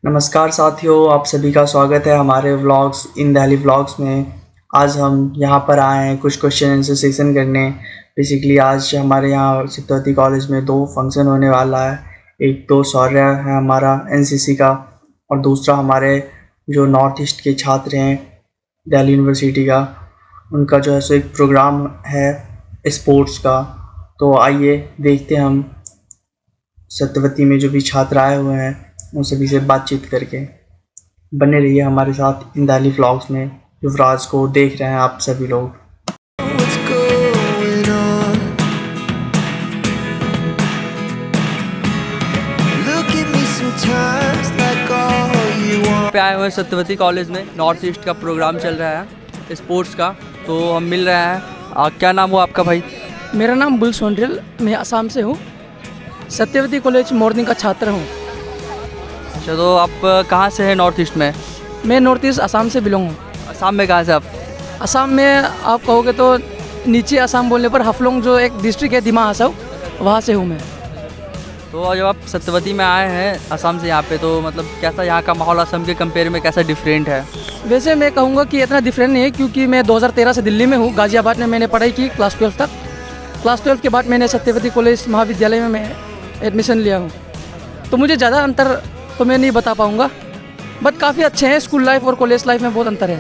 नमस्कार साथियों, आप सभी का स्वागत है हमारे व्लॉग्स इन दिल्ली व्लॉग्स में। आज हम यहाँ पर आए हैं कुछ क्वेश्चन आंसर सेशन करने। बेसिकली आज हमारे यहाँ सत्यवती कॉलेज में 2 फंक्शन होने वाला है। एक तो शौर्य है हमारा एनसीसी का, और दूसरा हमारे जो नॉर्थ ईस्ट के छात्र हैं दिल्ली यूनिवर्सिटी का, उनका जो है सो एक प्रोग्राम है स्पोर्ट्स का। तो आइए देखते हैं हम सत्यवती में जो भी छात्र आए हुए हैं उन सभी से बातचीत करके। बने रहिए हमारे साथ इन दिल्ली व्लॉग्स में। युवराज को देख रहे हैं आप सभी लोग। पे आए हुए हैं सत्यवती कॉलेज में, नॉर्थ ईस्ट का प्रोग्राम चल रहा है स्पोर्ट्स का, तो हम मिल रहे हैं। क्या नाम हुआ आपका भाई? मेरा नाम बुल सोनरिल, मैं असम से हूँ। सत्यवती कॉलेज मॉर्निंग का छात्र हूँ। अच्छा, तो आप कहाँ से हैं नॉर्थ ईस्ट में? मैं नॉर्थ ईस्ट असम से बिलोंग हूँ। असम में कहाँ से आप? असम में आप कहोगे तो नीचे असम बोलने पर हफलोंग जो एक डिस्ट्रिक्ट है दिमा हसाओ, वहाँ से हूँ मैं। तो जब आप सत्यवती में आए हैं असम से यहाँ पे, तो मतलब कैसा यहाँ का माहौल असम के कंपेयर में कैसा डिफरेंट है? वैसे मैं कहूँगा कि इतना डिफरेंट नहीं है, क्योंकि मैं 2013 से दिल्ली में हूँ। गाज़ियाबाद में मैंने पढ़ाई की क्लास 12 तक। क्लास 12 के बाद मैंने सत्यवती कॉलेज महाविद्यालय में मैं एडमिशन लिया हूँ। तो मुझे ज़्यादा अंतर तो मैं नहीं बता पाऊँगा, बट काफ़ी अच्छे हैं। स्कूल लाइफ और कॉलेज लाइफ में बहुत अंतर है।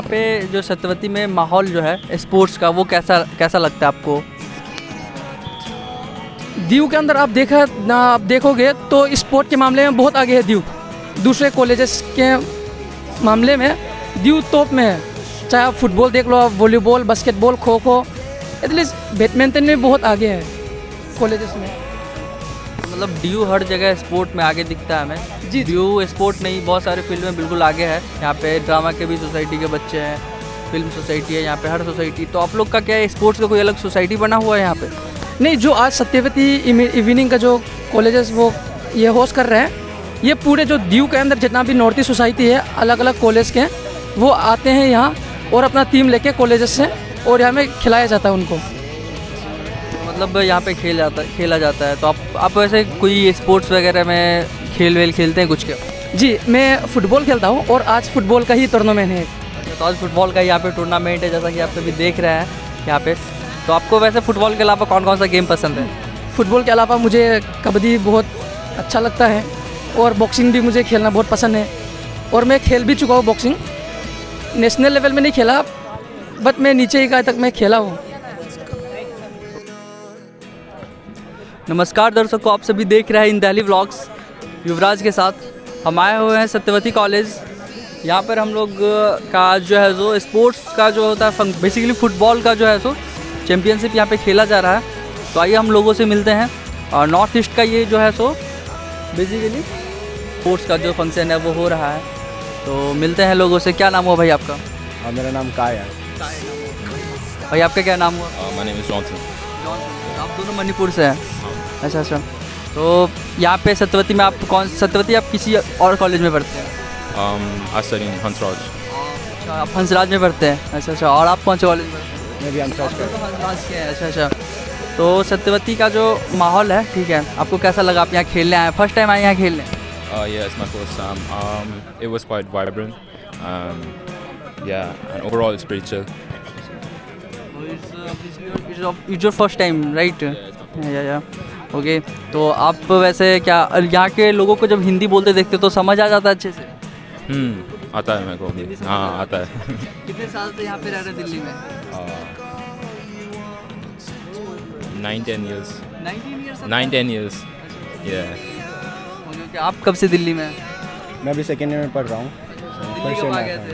पे जो सत्यवती में माहौल जो है स्पोर्ट्स का, वो कैसा लगता है आपको? दीव के अंदर आप देखोगे तो स्पोर्ट के मामले में बहुत आगे है दीव। दूसरे कॉलेजेस के मामले में दीव टॉप में है। चाहे आप फुटबॉल देख लो, आप volleyball, basketball, kho kho, at least badminton में बहुत आगे है कॉलेजेस में। मतलब ड्यू हर जगह स्पोर्ट में आगे दिखता है हमें। जी। ड्यू स्पोर्ट नहीं, बहुत सारे फील्ड में बिल्कुल आगे है। यहाँ पे ड्रामा के भी सोसाइटी के बच्चे हैं, फिल्म सोसाइटी है यहाँ पे, हर सोसाइटी। तो आप लोग का क्या है, स्पोर्ट्स का कोई अलग सोसाइटी बना हुआ है यहाँ पे? नहीं, जो आज सत्यवती इवनिंग का जो कॉलेजेस वो ये होस्ट कर रहे हैं, ये पूरे जो दीव के अंदर जितना भी नॉर्थ ईस्ट सोसाइटी है, अलग अलग कॉलेज के, वो आते हैं यहाँ और अपना टीम लेके कॉलेजेस से, और यहाँ में खिलाया जाता है उनको। मतलब यहाँ पे खेला जाता है। तो आप वैसे कोई स्पोर्ट्स वगैरह में खेलते हैं कुछ क्या? जी, मैं फुटबॉल खेलता हूँ और आज फुटबॉल का ही टूर्नामेंट है। तो आज फुटबॉल का यहाँ पे टूर्नामेंट है, जैसा कि आप अभी देख रहे हैं यहाँ पे। तो आपको वैसे फुटबॉल के अलावा कौन कौन सा गेम पसंद है? फुटबॉल के अलावा मुझे कबड्डी बहुत अच्छा लगता है, और बॉक्सिंग भी मुझे खेलना बहुत पसंद है। और मैं खेल भी चुका हूँ बॉक्सिंग। नेशनल लेवल में नहीं खेला, बट मैं नीचे इकाई तक मैं खेला हूँ। नमस्कार दर्शकों, आप सभी देख रहे हैं इन दिल्ली व्लॉग्स युवराज के साथ। हम आए हुए हैं सत्यवती कॉलेज। यहाँ पर हम लोग का जो है सो स्पोर्ट्स का जो होता है, बेसिकली फुटबॉल का जो है सो चैम्पियनशिप यहाँ पे खेला जा रहा है। तो आइए हम लोगों से मिलते हैं। और नॉर्थ ईस्ट का ये जो है सो बेसिकली स्पोर्ट्स का जो फंक्शन है वो हो रहा है। तो मिलते हैं लोगों से। क्या नाम हुआ भाई आपका? मेरा नाम काय है। भाई आपका क्या नाम हुआ? My name is Johnson. आप दोनों मणिपुर से हैं? अच्छा। तो यहाँ पे सत्यवती में आप आप किसी और कॉलेज में पढ़ते हैं? I study in Hansraj. अच्छा, आप हंसराज में पढ़ते हैं। अच्छा। और आप कौन से कॉलेज में पढ़ते हैं? मैं भी हंसराज का। हंसराज के हैं। अच्छा। तो सत्यवती का जो माहौल है, ठीक है, आपको कैसा लगा? आप यहाँ खेलने आए, फर्स्ट टाइम आए यहाँ खेलने? Yeah, it's my first time. It was quite vibrant. Yeah, and overall it's pretty chill. It's your first time, right? Yeah. Okay. तो आप वैसे क्या यहाँ के लोगों को जब हिंदी बोलते देखते तो समझ आ जाता है अच्छे से? आता है मेरे को। हाँ, आता है। कितने साल से यहाँ पे रह रहे हैं दिल्ली में? 9-10 years. 9-10 years. Yeah. ओके। आप कब से दिल्ली में? मैं अभी सेकेंड ईयर में पढ़ रहा हूँ। दिल्ली कब आ गए थे?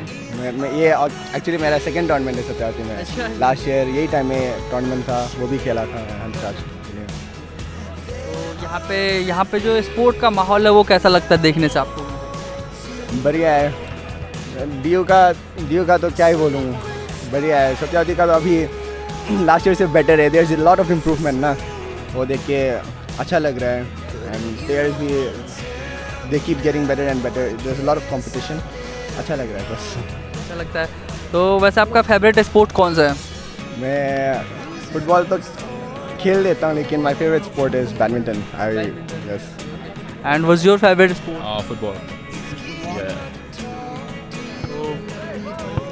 मैं ये एक्चुअली मेरा सेकेंड टूर्नामेंट है सत्यावती में। अच्छा। लास्ट ईयर यही टाइम में टूर्नामेंट था, वो भी खेला था हंसराज। तो यहाँ पे जो स्पोर्ट का माहौल है वो कैसा लगता है देखने से आपको? बढ़िया है। डीयू का तो क्या ही बोलूँ, बढ़िया है। सत्यावती का तो अभी लास्ट ईयर से बेटर है। There is a lot of improvement ना, वो देख के अच्छा लग रहा है। एंड प्लेयर्स भी they keep getting better and better. There is a lot of competition. अच्छा लग रहा है बस। अच्छा लगता है। तो वैसे आपका फेवरेट स्पोर्ट कौन सा है? मैं फुटबॉल तो खेल लेता हूँ, लेकिन my favourite sport is badminton. Yes. And was your favourite sport? Football. Yeah.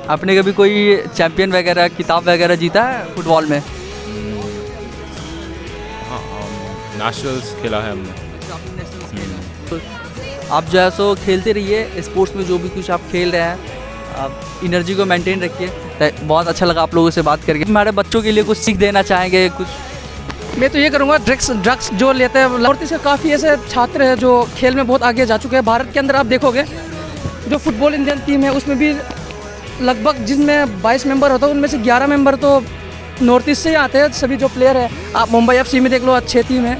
आपने कभी कोई चैंपियन वगैरह किताब वगैरह जीता है फुटबॉल में? हाँ, nationals खेला है हमने। तो आप जो है सो खेलते रहिए स्पोर्ट्स में, जो भी कुछ आप खेल रहे हैं आप एनर्जी को मेंटेन रखिए। तो बहुत अच्छा लगा आप लोगों से बात करके। हमारे बच्चों के लिए कुछ सीख देना चाहेंगे कुछ? मैं तो ये करूँगा, ड्रग्स जो लेते हैं, और इसके काफ़ी ऐसे छात्र हैं जो खेल में बहुत आगे जा चुके हैं। भारत के अंदर आप देखोगे जो फुटबॉल इंडियन टीम है उसमें भी लगभग जिनमें 22 मेंबर होता है उनमें से 11 मेंबर तो नॉर्थ ईस्ट से ही आते हैं। सभी जो प्लेयर है, आप मुंबई FC में देख लो, अच्छे टीम है।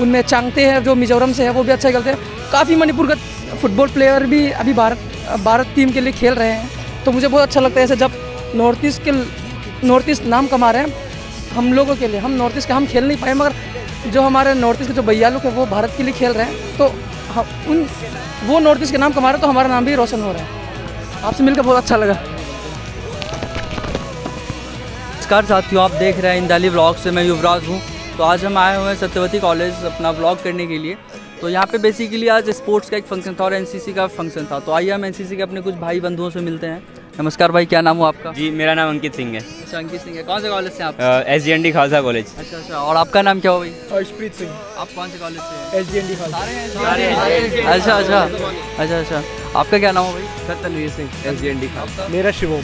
उनमें चांगते हैं जो मिजोरम से है, वो भी अच्छा खेलते हैं। काफ़ी मणिपुर का फुटबॉल प्लेयर भी अभी भारत टीम के लिए खेल रहे हैं। तो मुझे बहुत अच्छा लगता है ऐसे जब नॉर्थ ईस्ट नाम कमा रहे हैं हम लोगों के लिए। हम नॉर्थ ईस्ट के हम खेल नहीं पाए, मगर जो हमारे नॉर्थ ईस्ट के जो भैया लोग हैं वो भारत के लिए खेल रहे हैं। तो वो नॉर्थ ईस्ट के नाम कमा रहे हैं, तो हमारा नाम भी रोशन हो रहा है। आपसे मिलकर बहुत अच्छा लगा। नमस्कार साथियों, आप देख रहे हैं इंदाली व्लॉग से, मैं युवराज हूँ। तो आज हम आए हुए हैं सत्यवती कॉलेज अपना व्लॉग करने के लिए। तो यहाँ पे बेसिकली आज स्पोर्ट्स का एक फंक्शन था और एनसीसी का फंक्शन था। तो आइए हम एनसीसी के अपने कुछ भाई बंधुओं से मिलते हैं। नमस्कार भाई, क्या नाम हो आपका? जी, मेरा नाम अंकित सिंह है। अच्छा, अंकित सिंह है। कौन से कॉलेज से आप? SGND Khalsa college. अच्छा, और आपका नाम क्या हो भाई? हर्षप्रीत सिंह, आप कौन से कॉलेज से? SGND खालसा। अच्छा, आपका क्या नाम हो भाई? सत्यनवीर सिंह, SGND खालसा। मेरा शिवम।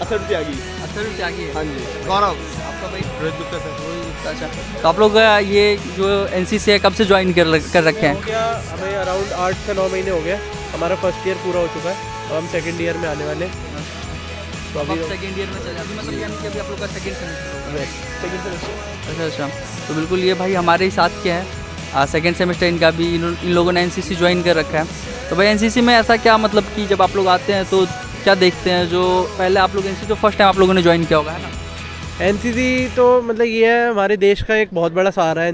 अच्छा, त्यागी। हाँ जी। गौरव। आपका भाई? रोहित गुप्ता सर। अच्छा, तो आप लोग ये जो एनसीसी है कब से ज्वाइन कर रखे हैं? हो गया हमें अराउंड 8 से 9 महीने हो गए। हमारा फर्स्ट ईयर पूरा हो चुका है, अब हम सेकंड ईयर में आने वाले हैं। तो अभी सेकंड ईयर में चल अभी मतलब यानी कि अभी आप लोग का सेकंड सेमेस्टर। अच्छा, तो बिल्कुल ये भाई हमारे ही साथ के हैं। सेकंड सेमेस्टर इनका भी, इन लोगों ने एनसीसी ज्वाइन कर रखा है। तो भाई एनसीसी में ऐसा क्या मतलब कि जब आप लोग आते हैं तो क्या देखते हैं? जो पहले आप लोग एनसीसी तो फर्स्ट टाइम आप लोगों ने ज्वाइन किया होगा, है ना? एनसीसी तो मतलब ये है हमारे देश का एक बहुत बड़ा सहारा है।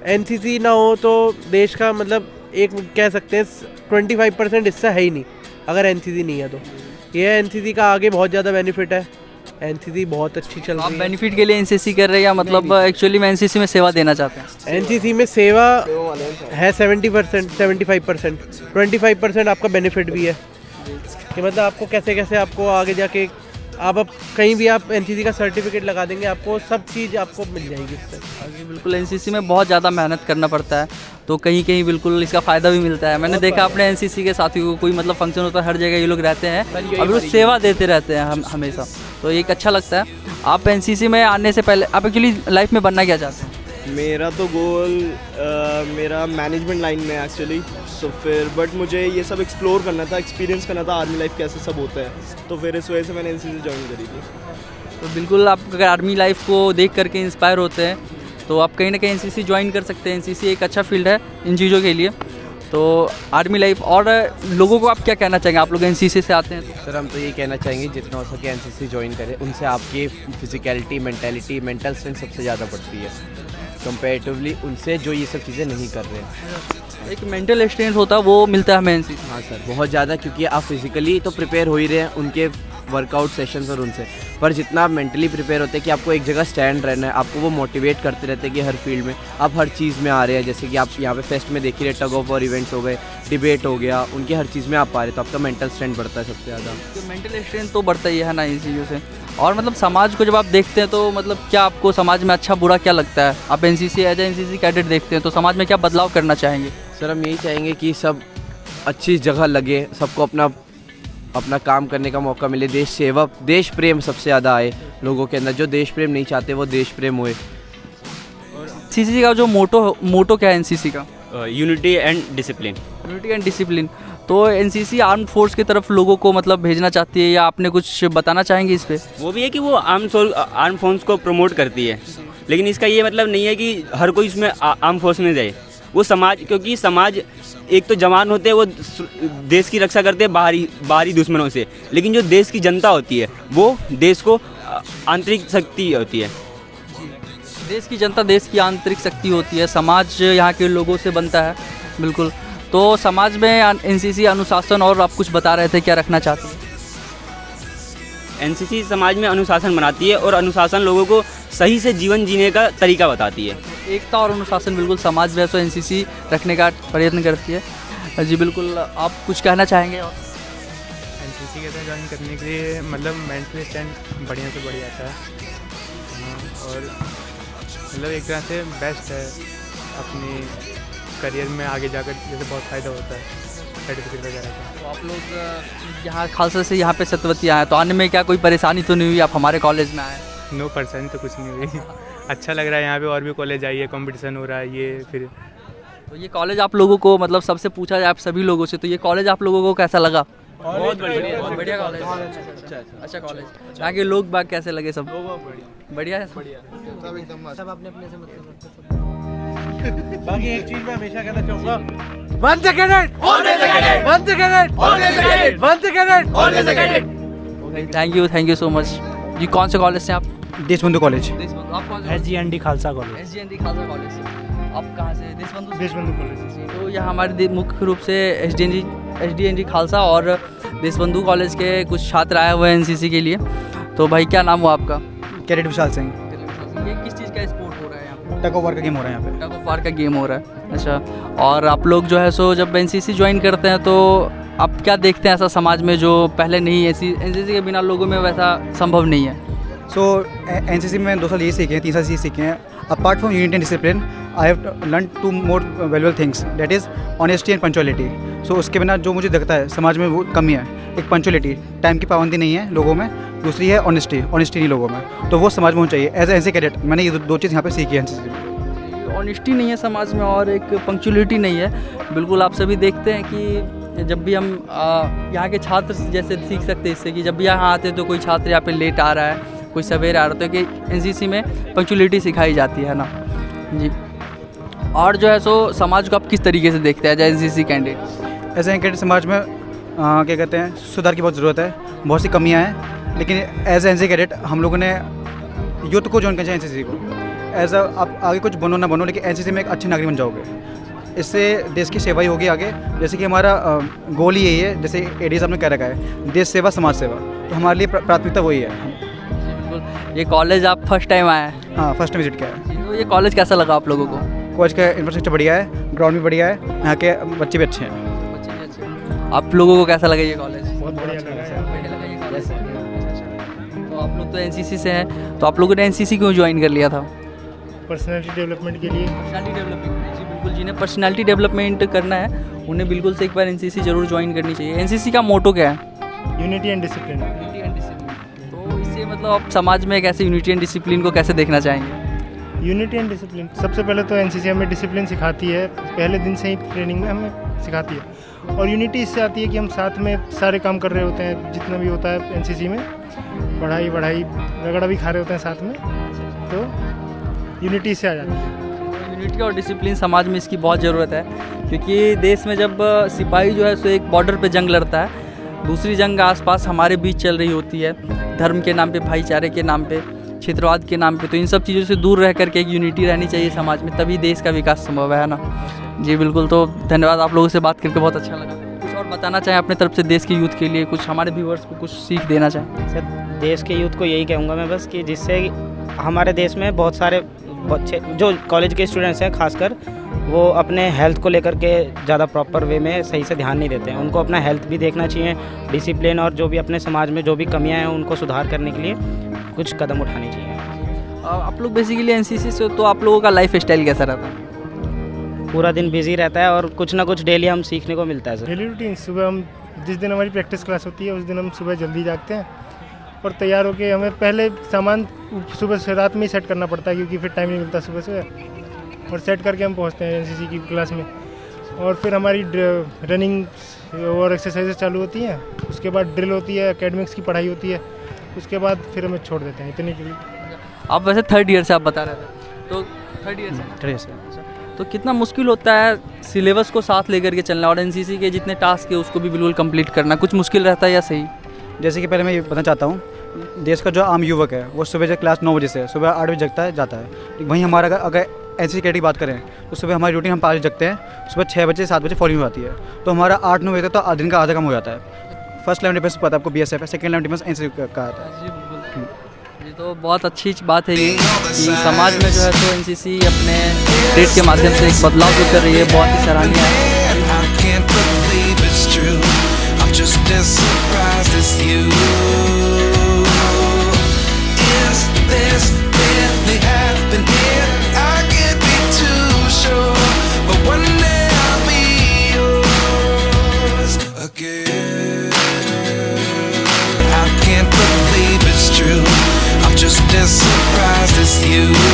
एनसीसी ना हो तो देश का मतलब एक कह सकते हैं 25% हिस्सा है ही नहीं अगर एनसीसी नहीं है। तो ये एनसीसी का आगे बहुत ज़्यादा बेनिफिट है। एनसीसी बहुत अच्छी चल रही है। आप बेनिफिट के लिए एनसीसी कर रहे हैं या मतलब एक्चुअली में एनसीसी में सेवा देना चाहते हैं? एनसीसी में सेवा है 70%, 75%, 25% आपका बेनिफिट भी है कि मतलब आपको कैसे आपको आगे जाके आप कहीं भी आप एनसीसी का सर्टिफिकेट लगा देंगे, आपको सब चीज़ आपको मिल जाएगी इससे। जी बिल्कुल, एनसीसी में बहुत ज़्यादा मेहनत करना पड़ता है, तो कहीं कहीं बिल्कुल इसका फ़ायदा भी मिलता है। मैंने देखा अपने एनसीसी के साथियों को, कोई मतलब फंक्शन होता है हर जगह ये लोग रहते हैं और बिल्कुल सेवा देते रहते हैं हम हमेशा, तो एक अच्छा लगता है। आप एनसीसी में आने से पहले आप एक्चुअली लाइफ में बनना क्या चाहते हैं? मेरा तो गोल मेरा मैनेजमेंट लाइन में एक्चुअली, तो फिर बट मुझे ये सब एक्सप्लोर करना था, एक्सपीरियंस करना था आर्मी लाइफ कैसे सब होता है, तो फिर इस वजह से मैंने एनसीसी ज्वाइन करी थी। तो बिल्कुल आप अगर आर्मी लाइफ को देख करके इंस्पायर होते हैं तो आप कहीं ना कहीं एनसीसी ज्वाइन कर सकते हैं। एनसीसी एक अच्छा फील्ड है इन चीज़ों के लिए। तो आर्मी लाइफ और लोगों को आप क्या कहना चाहेंगे? आप लोग एनसीसी से आते हैं तो सर हम तो ये कहना चाहेंगे जितना हो सके एनसीसी ज्वाइन करें, उनसे आपकी फिजिकलिटी, मेंटालिटी, मेंटल स्ट्रेंथ सबसे ज़्यादा बढ़ती है कंपेरेटिवली उनसे जो ये सब चीज़ें नहीं कर रहे हैं। एक मेंटल स्ट्रेंथ होता है वो मिलता है हमें एनसीसी। हाँ सर, बहुत ज़्यादा, क्योंकि आप फिजिकली तो प्रिपेयर हो ही रहे हैं उनके वर्कआउट सेशंस और उनसे, पर जितना आप मेंटली प्रिपेयर होते हैं कि आपको एक जगह स्टैंड रहना है, आपको वो मोटिवेट करते रहते हैं कि हर फील्ड में आप हर चीज़ में आ रहे हैं। जैसे कि आप यहाँ पे फेस्ट में देख ही रहे, टग ऑफ वॉर इवेंट्स हो गए, डिबेट हो गया, उनकी हर चीज़ में आप आ रहे, तो आपका मेंटल स्ट्रेंथ बढ़ता है सबसे ज़्यादा। तो मेंटल स्ट्रेंथ तो बढ़ता ही है ना इन चीज़ों से। और मतलब समाज को जब आप देखते हैं तो मतलब क्या आपको समाज में अच्छा बुरा क्या लगता है? आप एनसीसी एज एनसीसी कैडेट देखते हैं तो समाज में क्या बदलाव करना चाहेंगे? सर हम यही चाहेंगे कि सब अच्छी जगह लगे, सबको अपना काम करने का मौका मिले, देश सेवा, देश प्रेम सबसे ज़्यादा आए लोगों के अंदर। जो देश प्रेम नहीं चाहते वो देश प्रेम होए। एनसीसी का जो मोटो क्या है एनसीसी का? Unity and discipline. Unity and discipline. तो एनसीसी आर्म फोर्स की तरफ लोगों को मतलब भेजना चाहती है या आपने कुछ बताना चाहेंगे इस पे? वो भी है कि वो आर्म फोर्स को प्रमोट करती है, लेकिन इसका ये मतलब नहीं है कि हर कोई इसमें आर्म फोर्स में जाए। वो समाज, क्योंकि समाज एक तो जवान होते हैं वो देश की रक्षा करते हैं बाहरी दुश्मनों से, लेकिन जो देश की जनता होती है वो देश को आंतरिक शक्ति होती है। देश की जनता देश की आंतरिक शक्ति होती है, समाज यहाँ के लोगों से बनता है। बिल्कुल। तो समाज में एनसीसी अनुशासन और आप कुछ बता रहे थे, क्या रखना चाहते हैं? एनसीसी समाज में अनुशासन बनाती है और अनुशासन लोगों को सही से जीवन जीने का तरीका बताती है। एकता और अनुशासन बिल्कुल समाज में तो एनसीसी रखने का प्रयत्न करती है। जी बिल्कुल, आप कुछ कहना चाहेंगे? और एनसीसी के साथ ज्वाइन करने के लिए मतलब मेंटली स्टैंड बढ़िया से बढ़िया आता है। और मतलब एक तरह से बेस्ट है अपनी करियर में आगे जाकर, जैसे बहुत फ़ायदा होता है सर्टिफिकेट वगैरह का। तो आप लोग यहाँ खालसा से यहाँ पे सत्यवती आए तो आने में क्या कोई परेशानी तो नहीं हुई? आप हमारे कॉलेज में आए? 9% तो कुछ नहीं हुई। अच्छा लग रहा है यहाँ पे, और भी कॉलेज आइए, कंपटीशन हो रहा है ये। फिर तो ये कॉलेज आप लोगों को मतलब सबसे पूछा जाए आप सभी लोगों से तो ये कॉलेज आप लोगों को कैसा लगा? बहुत बढ़िया कॉलेज। अच्छा कॉलेज। यहाँ के लोग बाग कैसे लगे? सब बढ़िया है। सब अपने अपने से मतलब बाकी एक चीज मैं हमेशा कहना चाहूँगा, once a cadet, always a cadet, once a cadet, always a cadet, once a cadet, always a cadet। Thank you so much. जी कौन से कॉलेज से आप? देशबंधु कॉलेज। देशबंधु। आप कौन से? SGND Khalsa college. SGND Khalsa college से। आप कहाँ से? देशबंधु। देशबंधु कॉलेज। तो यहाँ हमारे मुख्य रूप से SGND खालसा और देशबंधु कॉलेज के कुछ छात्र आए हुए हैं एनसीसी के लिए। तो भाई क्या नाम हुआ आपका? कैडेट विशाल सिंह। ये किस चीज़ का स्पोर्ट हो रहा है यहाँ पे? टग ऑफ वार का गेम हो रहा है यहाँ पे। टग ऑफ वार का गेम हो रहा है। अच्छा, और आप लोग जो है सो जब एनसीसी ज्वाइन करते हैं तो आप क्या देखते हैं ऐसा समाज में जो पहले नहीं है? एनसीसी के बिना लोगों में वैसा संभव नहीं है। सो एनसीसी में 2 साल ये सीखे हैं, 3 साल ये सीखे हैं। Apart from unity and discipline I have learn 2 more valuable things, that is honesty and punctuality. So उसके बिना जो मुझे दिखता है समाज में वो कमी है। एक पंक्चुअलिटी, टाइम की पाबंदी नहीं है लोगों में। दूसरी है ऑनेस्टी नहीं लोगों में, तो वो समाज में होनी चाहिए। एज एनसी कैडेट मैंने ये 2 चीज़ यहाँ पे सीखी है एनसीसी में। ऑनेस्टी नहीं है समाज में और एक पंक्चुअलिटी नहीं है। बिल्कुल आप सभी देखते हैं कि जब भी हम यहाँ के छात्र जैसे सीख सकते हैं इससे कि जब भी यहाँ आते हैं तो कोई छात्र यहाँ पे लेट आ रहा है, कोई सवेरे आ रहा है, तो कि एनसीसी में पंक्चुअलिटी सिखाई जाती है ना जी। और जो है सो समाज को आप किस तरीके से देखते हैं as NCC candidate? As a cadet समाज में क्या कहते हैं, सुधार की बहुत ज़रूरत है, बहुत सी कमियाँ हैं। लेकिन एज एनसी कैडेट हम लोगों ने यूथ को ज्वाइन करना चाहिए एनसीसी को। एज आप आगे कुछ बनो ना बनो, लेकिन एनसीसी में एक अच्छे नागरिक बन जाओगे। इससे देश की सेवा ही होगी आगे। जैसे कि हमारा गोल ही यही है, जैसे एडी साहब ने कह रखा है, देश सेवा समाज सेवा, तो हमारे लिए प्राथमिकता वही है। बिल्कुल। ये कॉलेज आप फर्स्ट टाइम आए हैं? हाँ, फर्स्ट टाइम विजिट किया है। तो ये कॉलेज कैसा लगा आप लोगों को? कॉलेज का इंफ्रास्ट्रक्चर बढ़िया है, ग्राउंड भी बढ़िया है, यहाँ के बच्चे भी अच्छे हैं। आप लोगों को कैसा लगा ये कॉलेज? बहुत बढ़िया लगा है। बढ़िया लगा ये कॉलेज। तो आप लोग तो एनसीसी से हैं, तो आप लोगों ने एनसीसी क्यों ज्वाइन कर लिया था? पर्सनैलिटी डेवलपमेंट के लिए। पर्सनैलिटी डेवलपमेंट जी बिल्कुल, जिन्हें पर्सनैलिटी डेवलपमेंट करना है उन्हें बिल्कुल से एक बार एनसीसी जरूर ज्वाइन करनी चाहिए। एनसीसी का मोटो क्या है? Unity and discipline. Unity and discipline. तो इससे मतलब आप समाज में कैसे यूनिटी एंड डिसिप्लिन को कैसे देखना चाहेंगे? यूनिटी एंड डिसिप्लिन, सबसे पहले तो एनसीसी हमें डिसिप्लिन सिखाती है, पहले दिन से ही ट्रेनिंग में हमें सिखाती है। और यूनिटी इससे आती है कि हम साथ में सारे काम कर रहे होते हैं, जितना भी होता है एनसीसी में, पढ़ाई रगड़ा भी खा रहे होते हैं साथ में, तो यूनिटी से आ जाती है। यूनिटी और डिसिप्लिन समाज में इसकी बहुत ज़रूरत है, क्योंकि देश में जब सिपाही जो है सो एक बॉर्डर पे जंग लड़ता है, दूसरी जंग आसपास हमारे बीच चल रही होती है, धर्म के नाम पे, भाईचारे के नाम पे, क्षेत्रवाद के नाम पे, तो इन सब चीज़ों से दूर रह करके एक यूनिटी रहनी चाहिए समाज में, तभी देश का विकास संभव है ना जी। बिल्कुल, तो धन्यवाद, आप लोगों से बात करके बहुत अच्छा लगा। कुछ और बताना चाहें अपने तरफ से देश के यूथ के लिए, कुछ हमारे व्यूअर्स को कुछ सीख देना चाहें? सर, देश के यूथ को यही कहूँगा मैं बस कि जिससे हमारे देश में बहुत सारे बच्चे जो कॉलेज के स्टूडेंट्स हैं खासकर, वो अपने हेल्थ को लेकर के ज़्यादा प्रॉपर वे में सही से ध्यान नहीं देते हैं। उनको अपना हेल्थ भी देखना चाहिए, डिसिप्लिन और जो भी अपने समाज में जो भी कमियां हैं उनको सुधार करने के लिए कुछ कदम उठाने चाहिए। आप लोग बेसिकली एनसीसी से, तो आप लोगों का लाइफ स्टाइल कैसा रहता है? पूरा दिन बिजी रहता है और कुछ ना कुछ डेली हम सीखने को मिलता है सर। डेली रूटीन, सुबह हम जिस दिन हमारी प्रैक्टिस क्लास होती है उस दिन हम सुबह जल्दी जागते हैं और तैयार होकर हमें पहले सामान सुबह से रात में ही सेट करना पड़ता है, क्योंकि फिर टाइम नहीं मिलता सुबह से, और सेट करके हम पहुंचते हैं एनसीसी की क्लास में। और फिर हमारी रनिंग और एक्सरसाइजेस चालू होती हैं, उसके बाद ड्रिल होती है, एकेडमिक्स की पढ़ाई होती है, उसके बाद फिर हमें छोड़ देते हैं इतने के लिए। आप वैसे 3rd ईयर से आप बता रहे थे, तो 3rd ईयर से तो कितना मुश्किल होता है सिलेबस को साथ लेकर के चलना और एनसीसी के जितने टास्क है उसको भी बिल्कुल कंप्लीट करना, कुछ मुश्किल रहता है या सही? जैसे कि पहले मैं ये बताना चाहता हूँ, देश का जो आम युवक है वो सुबह क्लास 9 बजे से सुबह 8 बजे जगता है जाता है। वहीं हमारा अगर एनसीसी कैडेट की बात करें तो सुबह हमारी रूटीन हम 5 बजे जगते हैं, सुबह 6 बजे से 7 बजे फॉलोइंग हो जाती है, तो हमारा 8-9 बजे तक तो दिन का आधा कम हो जाता है। फर्स्ट लेवल डिफेंस पता है आपको BSF है, सेकंड लेवल डिफेंस NCC का आता है। जी बिल्कुल। ये तो बहुत अच्छी बात है ये कि समाज में जो है तो NCC अपने ट्रेड के माध्यम से एक बदलाव जो कर रही है, बहुत ही सराहनीय है। As surprised as you.